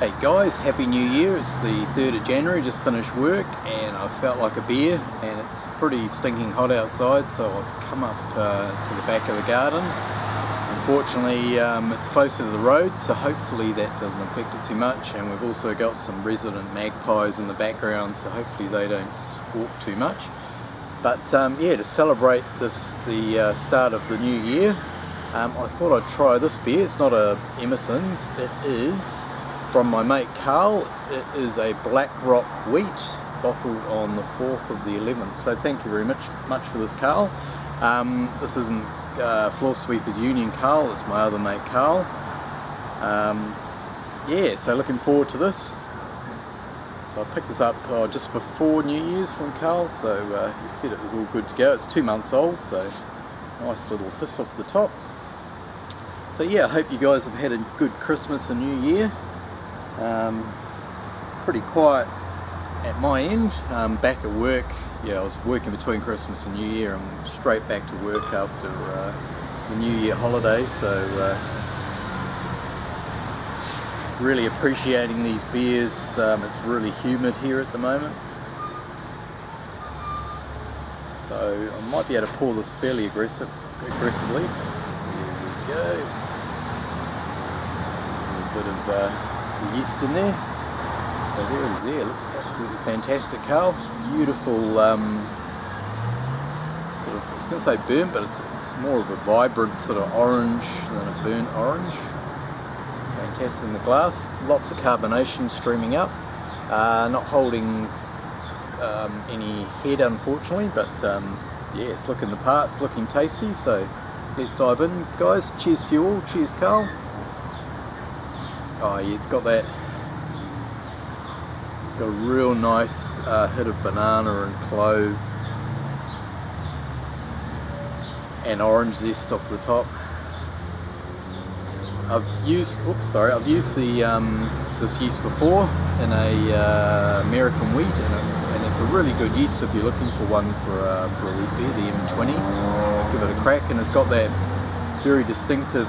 Hey guys, Happy New Year. It's the 3rd of January, just finished work and I felt like a beer, and it's pretty stinking hot outside, so I've come up to the back of the garden. Unfortunately it's closer to the road, so hopefully that doesn't affect it too much, and we've also got some resident magpies in the background, so hopefully they don't squawk too much. But yeah, to celebrate the start of the new year, I thought I'd try this beer. It's not a Emerson's, it is from my mate Carl. It is a Black Rock Wheat, bottled on the 4th of the 11th. So thank you very much for this, Carl. This isn't Floor Sweepers Union Carl, it's my other mate Carl. Yeah, so looking forward to this. So I picked this up just before New Year's from Carl, so he said it was all good to go. It's 2 months old, so nice little hiss off the top. So yeah, I hope you guys have had a good Christmas and New Year. Pretty quiet at my end. Back at work, yeah, I was working between Christmas and New Year. I'm straight back to work after the New Year holidays, so really appreciating these beers. It's really humid here at the moment, so I might be able to pour this fairly aggressively. There we go. A little bit of the yeast in there. So there it is there. It looks absolutely fantastic, Carl. Beautiful, sort of, I was going to say burnt, but it's more of a vibrant sort of orange than a burnt orange. It's fantastic in the glass. Lots of carbonation streaming up. Not holding any head, unfortunately, but yeah, it's looking the part. It's looking tasty. So let's dive in, guys. Cheers to you all. Cheers, Carl. Oh yeah, it's got that. It's got a real nice hit of banana and clove and orange zest off the top. I've used the this yeast before in a American wheat, and it's a really good yeast if you're looking for one for a wheat beer, the M20. Give it a crack, and it's got that very distinctive.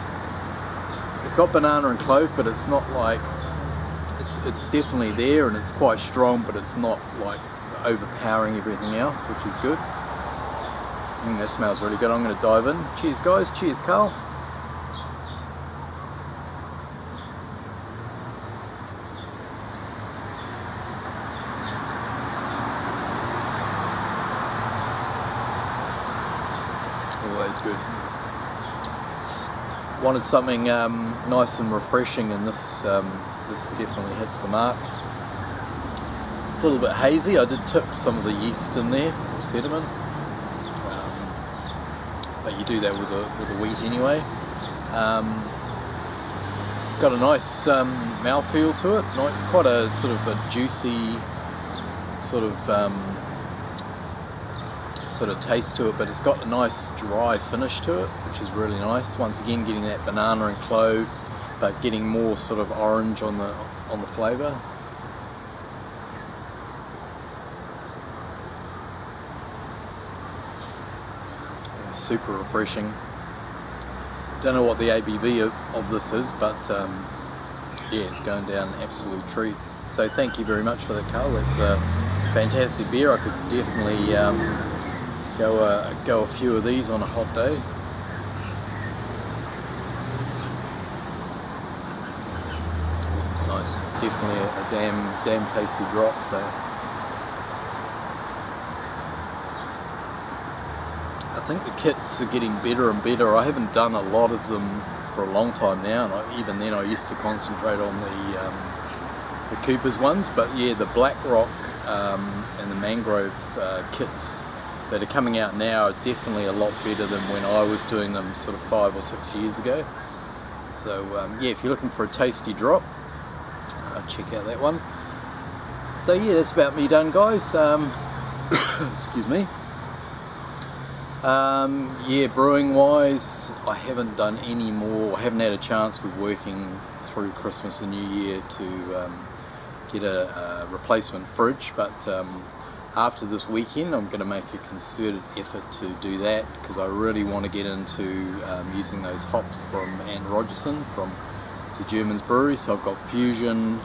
It's got banana and clove, but it's not like, it's definitely there, and it's quite strong, but it's not like overpowering everything else, which is good. That smells really good. I'm going to dive in. Cheers, guys. Cheers, Carl. Always good. Wanted something nice and refreshing, and this definitely hits the mark. It's a little bit hazy. I did tip some of the yeast in there, or sediment, but you do that with the wheat anyway. It's got a nice mouthfeel to it, quite a sort of a juicy sort of taste to it, but it's got a nice dry finish to it, which is really nice. Once again, getting that banana and clove, but getting more sort of orange on the flavour. Super refreshing. Don't know what the ABV of this is, but yeah, it's going down an absolute treat. So thank you very much for that, Carl. It's a fantastic beer. I could definitely go a few of these on a hot day. It's nice. Definitely a damn tasty drop. So I think the kits are getting better and better. I haven't done a lot of them for a long time now, and even then I used to concentrate on the Cooper's ones. But yeah, the Black Rock and the Mangrove kits that are coming out now are definitely a lot better than when I was doing them sort of 5 or 6 years ago. So yeah, if you're looking for a tasty drop, check out that one. So yeah, that's about me done, guys. Excuse me. Yeah, brewing wise, I haven't done any more. I haven't had a chance with working through Christmas and New Year to get a replacement fridge, but after this weekend I'm going to make a concerted effort to do that, because I really want to get into using those hops from Ann Rogerson from the German's brewery. So I've got Fusion,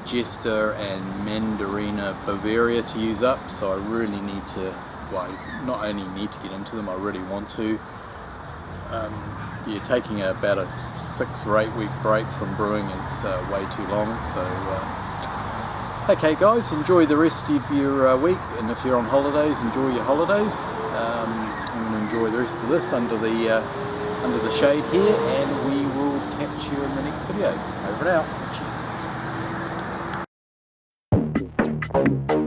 Jester and Mandarina Bavaria to use up, so I really need to, well, not only need to get into them, I really want to. Yeah, taking about a 6 or 8 week break from brewing is way too long, so okay guys, enjoy the rest of your week, and if you're on holidays, enjoy your holidays. I'm going to enjoy the rest of this under the shade here, and we will catch you in the next video. Over and out. Cheers.